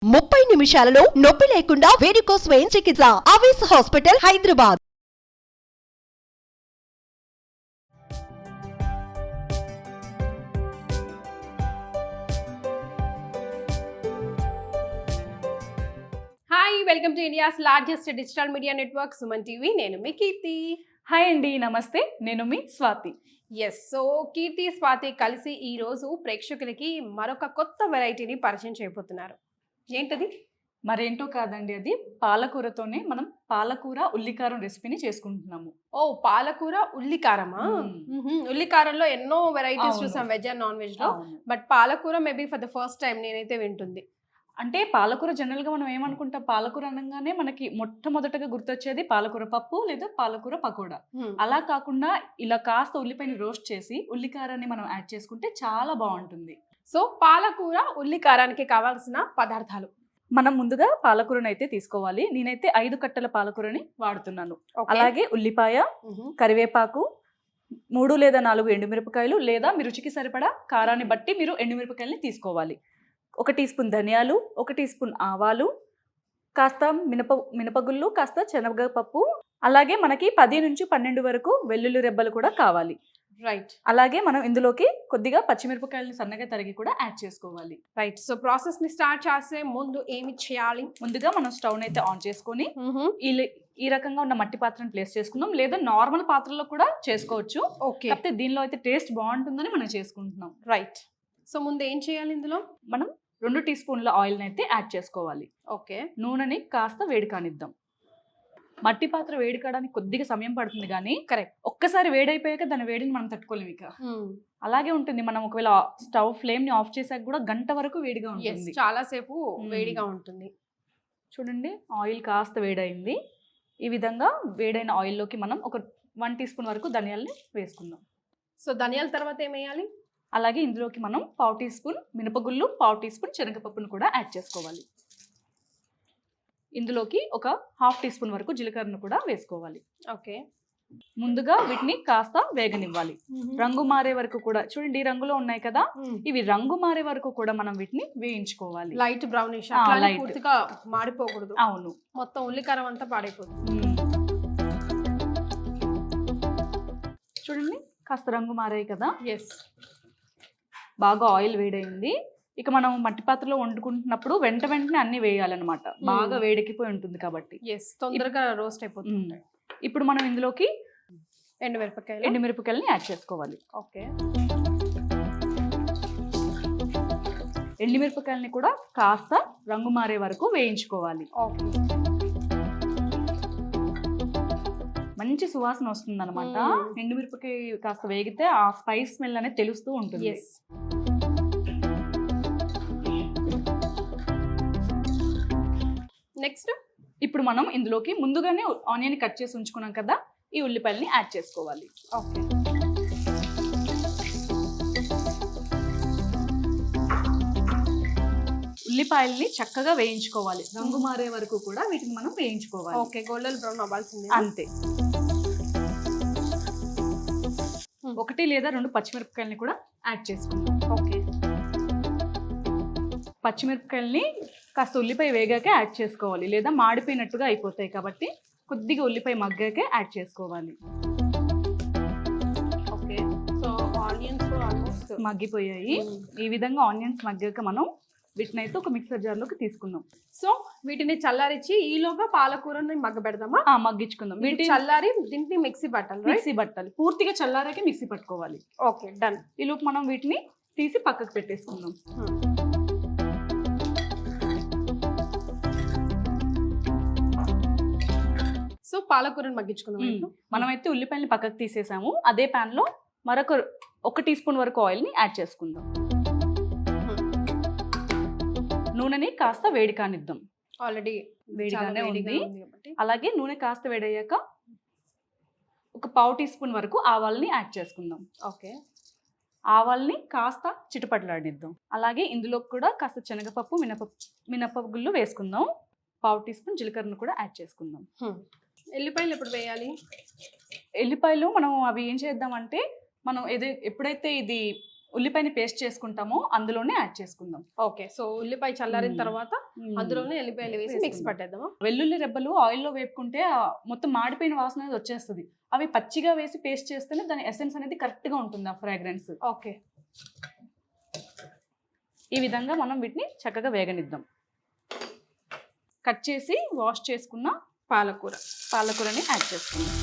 30 నిమిషాలలో నొప్పి లేకుండా వేడికోస్ స్వయం చికిత్స. ఆవేశ hospital, Hyderabad. Hi, welcome to India's largest digital media network Suman TV. నేను మీ కీర్తి. హాయ్ అండి, నమస్తే. నేను మీ స్వాతి. సో కీర్తి, స్వాతి కలిసి ఈ రోజు ప్రేక్షకులకి మరొక కొత్త వెరైటీని పరిచయం చేయబోతున్నారు. ఏంటది? మరేంటో కాదండి, అది పాలకూరతోనే మనం పాలకూర ఉల్లికారం రెసిపీని చేసుకుంటున్నాము. ఓ, పాలకూర ఉల్లికారమా? ఉల్లికారంలో ఎన్నో వెరైటీస్ అవును. చూసాం, వెజ్ అండ్ నాన్ వెజ్ లో. అవును. బట్ పాలకూర maybe for the first time నేనైతే వింటుంది. అంటే పాలకూర జనరల్ గా మనం ఏమనుకుంటాం, పాలకూర అనగానే మనకి మొట్టమొదటగా గుర్తొచ్చేది పాలకూర పప్పు లేదా పాలకూర పకోడా. అలా కాకుండా ఇలా కాస్త ఉల్లిపాయని రోస్ట్ చేసి ఉల్లికారాన్ని మనం యాడ్ చేసుకుంటే చాలా బాగుంటుంది. సో పాలకూర ఉల్లికారానికి కావాల్సిన పదార్థాలు మనం ముందుగా పాలకూరని అయితే తీసుకోవాలి. నేనైతే 5 కట్టల పాలకూరని వాడుతున్నాను. అలాగే ఉల్లిపాయ, కరివేపాకు, 3 లేదా 4 ఎండుమిరపకాయలు, లేదా మీ రుచికి సరిపడా కారాన్ని బట్టి మీరు ఎండుమిరపకాయలని తీసుకోవాలి. 1 టీ స్పూన్ ధనియాలు, 1 టీ స్పూన్ ఆవాలు, కాస్త మినపగుళ్ళు, కాస్త శనగపప్పు, అలాగే మనకి 10 నుంచి 12 వరకు వెల్లుల్లి రెబ్బలు కూడా కావాలి. రైట్. అలాగే మనం ఇందులోకి కొద్దిగా పచ్చిమిరపకాయలను సన్నగా తరిగి కూడా యాడ్ చేసుకోవాలి. రైట్. సో ప్రాసెస్ ని స్టార్ట్ చేసే ముందు ఏమి చేయాలి? ముందుగా మనం స్టవ్ అయితే ఆన్ చేసుకొని ఈ రకంగా ఉన్న మట్టి పాత్రను ప్లేస్ చేసుకుందాం, లేదా నార్మల్ పాత్రలో కూడా చేసుకోవచ్చు. ఓకే. కాకపోతే దీనిలో అయితే టేస్ట్ బాగుంటుందని మనం చేసుకుంటున్నాం. రైట్. సో ముందు ఏం చేయాలి? ఇందులో మనం 2 టీ స్పూన్ల ఆయిల్ని అయితే యాడ్ చేసుకోవాలి. ఓకే. నూనెని కాస్త వేడి కానిద్దాం. మట్టి పాత్ర వేడి కావడానికి కొద్దిగా సమయం పడుతుంది, కానీ కరెక్ట్, ఒక్కసారి వేడైపోయాక దాని వేడిని మనం తట్టుకోలేము. ఇక అలాగే ఉంటుంది. మనం ఒకవేళ స్టవ్ ఫ్లేమ్ ని ఆఫ్ చేసాక కూడా గంట వరకు వేడిగా ఉంటుంది. చాలా సేపు వేడిగా ఉంటుంది. చూడండి, ఆయిల్ కాస్త వేడైంది. ఈ విధంగా వేడైన ఆయిల్లోకి మనం ఒక 1 టీ స్పూన్ వరకు ధనియాల్ని వేసుకుందాం. సో ధనియాల తర్వాత ఏమేయాలి? అలాగే ఇందులోకి మనం 1/2 టీ స్పూన్ మినపగుళ్ళు, 1/2 టీ స్పూన్ శనగపప్పును కూడా యాడ్ చేసుకోవాలి. ఇందులోకి ఒక 1/2 టీ స్పూన్ వరకు జీలకర్రను కూడా వేసుకోవాలి. ఓకే. ముందుగా వీటిని కాస్త వేగనివ్వాలి. రంగు మారే వరకు కూడా, చూడండి రంగులో ఉన్నాయి కదా, ఇవి రంగు మారే వరకు కూడా మనం వీటిని వేయించుకోవాలి. లైట్ బ్రౌనిష్, పూర్తిగా మాడిపోకూడదు. అవును, మొత్తం ఉల్లికారం అంతా పాడైపోతుంది. చూడండి, కాస్త రంగు మారాయి కదా. ఎస్. బాగా ఆయిల్ వేడైంది. ఇక మనం మట్టి పాత్రలో వండుకుంటున్నప్పుడు వెంటనే అన్ని వేయాలన్నమాట. బాగా వేడెక్కిపోయి ఉంటుంది కాబట్టి తొందరగా రోస్ట్ అయిపోతుంది. ఇప్పుడు మనం ఇందులోకి ఎండుమిరపకాయలని యాడ్ చేసుకోవాలి. ఓకే. ఎండుమిరపకాయలని కూడా కాస్త రంగు మారే వరకు వేయించుకోవాలి. ఓకే. మంచి సువాసన వస్తుంది అనమాట. ఎండుమిరపకాయ కాస్త వేగితే ఆ స్పైస్ స్మెల్ అనేది తెలుస్తూ ఉంటుంది. నెక్స్ట్ ఇప్పుడు మనం ఇందులోకి ముందుగానే ఆనియన్ కట్ చేసి ఉంచుకున్నాం కదా, ఈ ఉల్లిపాయలని యాడ్ చేసుకోవాలి. ఓకే. ఉల్లిపాయల్ని చక్కగా వేయించుకోవాలి. రంగు మారే వరకు కూడా వీటిని మనం వేయించుకోవాలి. ఓకే. గోల్డెన్ బ్రౌన్ అవ్వాల్సింది. అంతే. 1 లేదా 2 పచ్చిమిరపకాయలని కూడా యాడ్ చేసుకుందాం. ఓకే. పచ్చిమిరపకాయలని కాస్త ఉల్లిపాయ వేగాకే యాడ్ చేసుకోవాలి, లేదా మాడిపోయినట్టుగా అయిపోతాయి. కాబట్టి కొద్దిగా ఉల్లిపాయ మగ్గాకే యాడ్ చేసుకోవాలి. ఓకే. సో ఆనియన్స్ ఆల్మోస్ట్ మగ్గిపోయాయి. ఈ విధంగా ఆనియన్స్ మగ్గాక మనం వీటిని అయితే ఒక మిక్సర్ జార్లోకి తీసుకుందాం. సో వీటిని చల్లారించి ఈలోగా పాలకూరని మగ్గబెడదామా? మగ్గించుకుందాం. వీటిని చల్లారి దీంట్లో మిక్సీ పట్టాలి. పూర్తిగా చల్లారాకే మిక్సీ పట్టుకోవాలి. Okay, done. ఈలోపు మనం వీటిని తీసి పక్కకు పెట్టేసుకుందాం. సో పాలకూరని మగ్గించుకుందాం. మనమైతే ఉల్లిపాయలని పక్కకు తీసేసాము. అదే ప్యాన్ లో మరొక 1 టీ స్పూన్ వరకు ఆయిల్ ని యాడ్ చేసుకుందాం. నూనెని కాస్త వేడి కానిద్దాం. ఆల్రెడీ వేడిగానే ఉంది. అలాగే నూనె కాస్త వేడయ్యాక ఒక 1/2 టీ స్పూన్ వరకు ఆవాలని యాడ్ చేసుకుందాం. ఓకే. ఆవాల్ని కాస్త చిటపట్లాడిద్దాం. అలాగే ఇందులో కూడా కాస్త శనగపప్పు, మినపగుళ్ళు వేసుకుందాం. 1/2 టీ స్పూన్ జీలకర్రను కూడా యాడ్ చేసుకుందాం. ఎల్లిపాయలు ఎప్పుడు వేయాలి? ఎల్లిపాయలు మనం అవి ఏం చేద్దామంటే, మనం ఎప్పుడైతే ఇది ఉల్లిపాయని పేస్ట్ చేసుకుంటామో అందులోనే యాడ్ చేసుకుందాం. ఓకే, సో ఉల్లిపాయ చల్లారిన తర్వాత అందులోనే ఎల్లిపాయలు వేసి మిక్స్ పట్టేద్దామా? వెల్లుల్లి రెబ్బలు ఆయిల్లో వేపుకుంటే మొత్తం మాడిపోయిన వాసన అనేది వచ్చేస్తుంది. అవి పచ్చిగా వేసి పేస్ట్ చేస్తేనే దాని ఎసెన్స్ అనేది కరెక్ట్ గా ఉంటుంది, ఆ ఫ్రాగ్రెన్స్. ఓకే, ఈ విధంగా మనం వీటిని చక్కగా వేగనిద్దాం. కట్ చేసి వాష్ చేసుకున్న పాలకూరని యాడ్ చేసుకుందాం.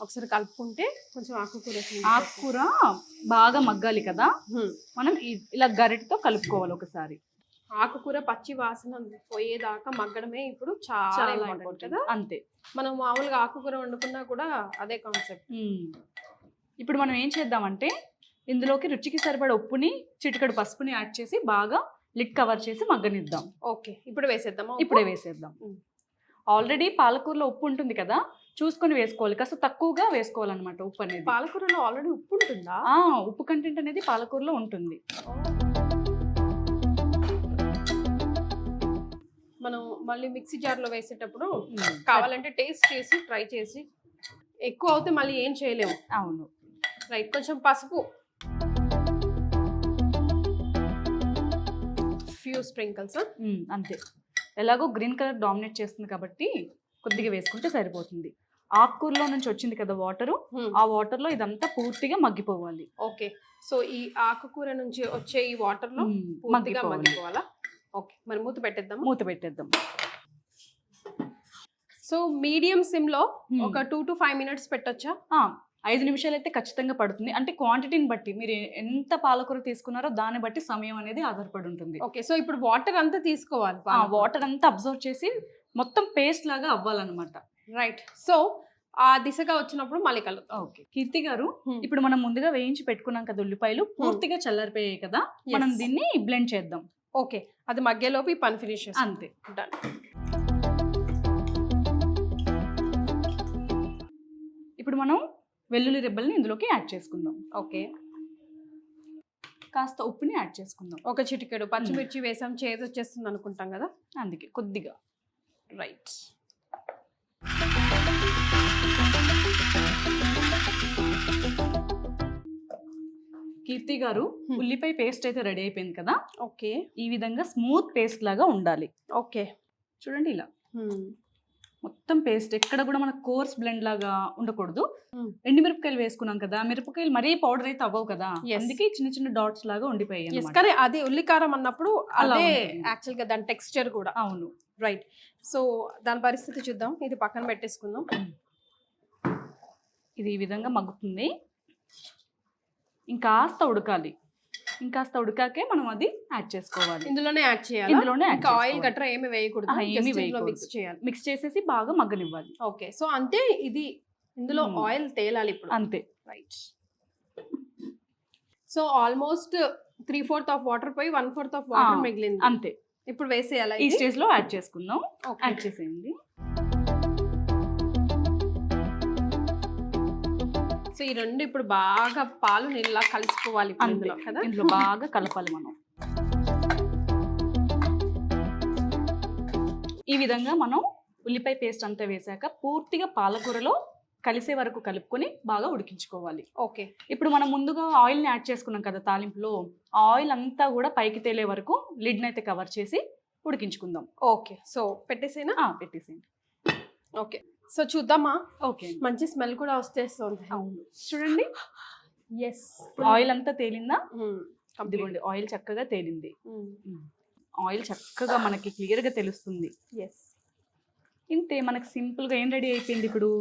ఒకసారి కలుపుకుంటే కొంచెం ఆకుకూర బాగా మగ్గాలి కదా, మనం ఇలా గరిటతో కలుపుకోవాలి ఒకసారి. ఆకుకూర పచ్చి వాసన పోయేదాకా మగ్గడమే ఇప్పుడు చాలా ఇంపార్టెంట్ కదా. అంతే, మనం మామూలుగా ఆకుకూర వండుకున్నా కూడా అదే కాన్సెప్ట్. ఇప్పుడు మనం ఏం చేద్దామంటే ఇందులోకి రుచికి సరిపడ ఉప్పుని, చిటికెడు పసుపుని యాడ్ చేసి బాగా లిడ్ కవర్ చేసి మగ్గనిద్దాం. ఓకే, ఇప్పుడు వేసేద్దామా? ఇప్పుడే వేసేద్దాం. ఆల్రెడీ పాలకూరలో ఉప్పు ఉంటుంది కదా, చూసుకొని వేసుకోవాలి. కాస్త తక్కువగా వేసుకోవాలన్నమాట ఉప్పు అనేది. పాలకూరలో ఆల్రెడీ ఉప్పు ఉంటుందా? ఉప్పు కంటెంట్ అనేది పాలకూరలో ఉంటుంది. మనం మళ్ళీ మిక్సీ జార్లో వేసేటప్పుడు కావాలంటే టేస్ట్ చేసి ట్రై చేసి, ఎక్కువ అవుతే మళ్ళీ ఏం చేయలేము. అవును, రైట్. కొంచెం పసుపు, ఫ్యూ స్ప్రింకిల్స్, అంతే. ఎలాగో గ్రీన్ కలర్ డామినేట్ చేస్తుంది కాబట్టి కొద్దిగా వేసుకుంటే సరిపోతుంది. ఆకుకూరలో నుంచి వచ్చింది కదా వాటరు, ఆ వాటర్ లో ఇదంతా పూర్తిగా మగ్గిపోవాలి. ఓకే, సో ఈ ఆకుకూర నుంచి వచ్చే ఈ వాటర్ లో పూర్తిగా మగ్గిపోవాలా? ఓకే, మరి మూత పెట్టేద్దాం. సో మీడియం సిమ్ లో ఒక 2 to 5 minutes పెట్టొచ్చా? 5 నిమిషాలు అయితే ఖచ్చితంగా పడుతుంది. అంటే క్వాంటిటీని బట్టి, మీరు ఎంత పాలకూర తీసుకున్నారో దాన్ని బట్టి సమయం అనేది ఆధారపడి ఉంటుంది. ఓకే, సో ఇప్పుడు వాటర్ అంతా తీసుకోవాలి. వాటర్ అంతా అబ్జర్వ్ చేసి మొత్తం పేస్ట్ లాగా అవ్వాలన్నమాట. రైట్. సో ఆ దిశగా వచ్చినప్పుడు మళ్ళీ కలుద్దాం. ఓకే కీర్తి గారు, ఇప్పుడు మనం ముందుగా వేయించి పెట్టుకున్నాం కదా ఉల్లిపాయలు, పూర్తిగా చల్లారిపోయాయి కదా, మనం దీన్ని బ్లెండ్ చేద్దాం. ఓకే, అది మగ్గేలోపు ఈ పని ఫినిష్ చేస్తాం. అంతే, డన్. ఇప్పుడు మనం వెల్లుల్లి రెబ్బల్ని ఇందులోకి యాడ్ చేసుకుందాం. ఓకే, కాస్త ఉప్పుని యాడ్ చేసుకుందాం. ఒక చిటికెడు పచ్చిమిర్చి వేసాం, చేదు వచ్చేస్తుంది అనుకుంటాం కదా, అందుకే కొద్దిగా. రైట్. కీర్తి గారు, ఉల్లిపాయ పేస్ట్ అయితే రెడీ అయిపోయింది కదా. ఓకే, ఈ విధంగా స్మూత్ పేస్ట్ లాగా ఉండాలి. ఓకే, చూడండి ఇలా మొత్తం పేస్ట్, ఎక్కడ కూడా మనకు కోర్స్ బ్లెండ్ లాగా ఉండకూడదు. ఎండుమిరపకాయలు వేసుకున్నాం కదా, మిరపకాయలు మరీ పౌడర్ అయితే అవ్వవు కదా, అందుకే చిన్న చిన్న డాట్స్ లాగా ఉండిపోయాయి. కానీ అది ఉల్లికారం అన్నప్పుడు అదే యాక్చువల్ గా దాని టెక్స్చర్ కూడా. అవును, రైట్. సో దాని పరిస్థితి చూద్దాం, ఇది పక్కన పెట్టేసుకుందాం. ఇది ఈ విధంగా మగ్గుతుంది. ఇంకాస్త ఉడకాలి. ఇంకాస్త ఉడకాకే మనం అది యాడ్ చేసుకోవాలి. ఇందులోనే యాడ్ చేయాలి. ఇంకా ఆయిల్ గట్రా ఏమి వేయకూడదు, మిక్స్ చేయాలి. మిక్స్ చేసేసి బాగా మగ్గనివ్వాలి. ఓకే, సో అంతే. ఇది ఇందులో ఆయిల్ తేలాలి ఇప్పుడు. అంతే, right. So almost 3/4 of water పోయి 1/4 ఆఫ్ వాటర్ మిగిలింది. అంతే, ఇప్పుడు వేసేయాలి. ఈ స్టేజ్ లో యాడ్ చేసుకుందాం. యాడ్ చేసేయండి. సో ఈ రెండు ఇప్పుడు బాగా పాలు నీళ్ళ కలిసిపోవాలి కదా, ఇందులో బాగా కలపాలి మనం. ఈ విధంగా మనం ఉల్లిపాయ పేస్ట్ అంతా వేసాక పూర్తిగా పాలకూరలో కలిసే వరకు కలుపుకొని బాగా ఉడికించుకోవాలి. ఓకే, ఇప్పుడు మనం ముందుగా ఆయిల్ ని యాడ్ చేసుకున్నాం కదా తాలింపులో, ఆయిల్ అంతా కూడా పైకి తేలే వరకు లిడ్ నైతే కవర్ చేసి ఉడికించుకుందాం. ఓకే, సో పెట్టేసేనా? పెట్టేసేయండి. ఓకే, సో చూద్దామా. ఓకే, మంచి స్మెల్ కూడా వస్తేస్తుంది. అవును, చూడండి. ఎస్, ఆయిల్ అంతా తేలిందా? ఇదిగోండి, ఆయిల్ చక్కగా తేలింది. ఆయిల్ చక్కగా మనకి క్లియర్ గా తెలుస్తుంది. ఎస్, ఇంతే, మనకి సింపుల్ గా ఏం రెడీ అయిపోయింది ఇప్పుడు?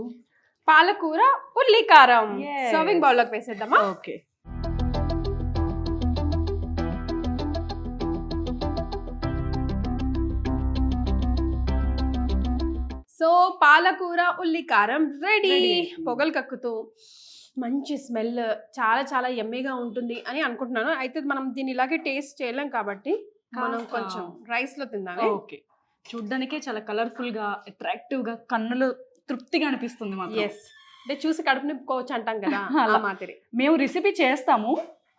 పాలకూర ఉల్లి కారం. సర్వింగ్ బౌల్ లోకి వేసేద్దామా? ఓకే, సో పాలకూర ఉల్లి కారం రెడీ. పొగలు కక్కుతూ మంచి స్మెల్, చాలా చాలా యమ్మీగా ఉంటుంది అని అనుకుంటున్నాను. అయితే మనం దీన్ని ఇలాగే టేస్ట్ చేయలేం కాబట్టి మనం కొంచెం రైస్ లో తిందాం. ఓకే, చూడ్డానికే చాలా కలర్ఫుల్ గా, అట్రాక్టివ్ గా, కన్నులు తృప్తిగా అనిపిస్తుంది మాకు. ఎస్, అంటే చూసి కడుపు నింపుకోవచ్చు అంటాం కదా, అలా మాదిరి. మేము రెసిపీ చేస్తాము,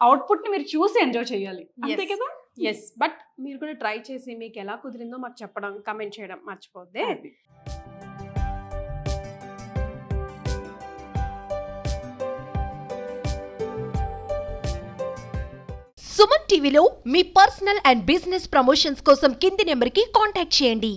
అవుట్పుట్ ని మీరు చూసి ఎంజాయ్ చేయాలి, అంతే కదా. ఎస్ బట్ మీరు కూడా ట్రై చేసి మీకు ఎలా కుదిరిందో మాకు చెప్పడం కమెంట్ చేయడం మర్చిపోద్దే. సుమన్ టీవీలో మీ పర్సనల్ అండ్ బిజినెస్ ప్రమోషన్స్ కోసం కింది నెంబర్కి కాంటాక్ట్ చేయండి.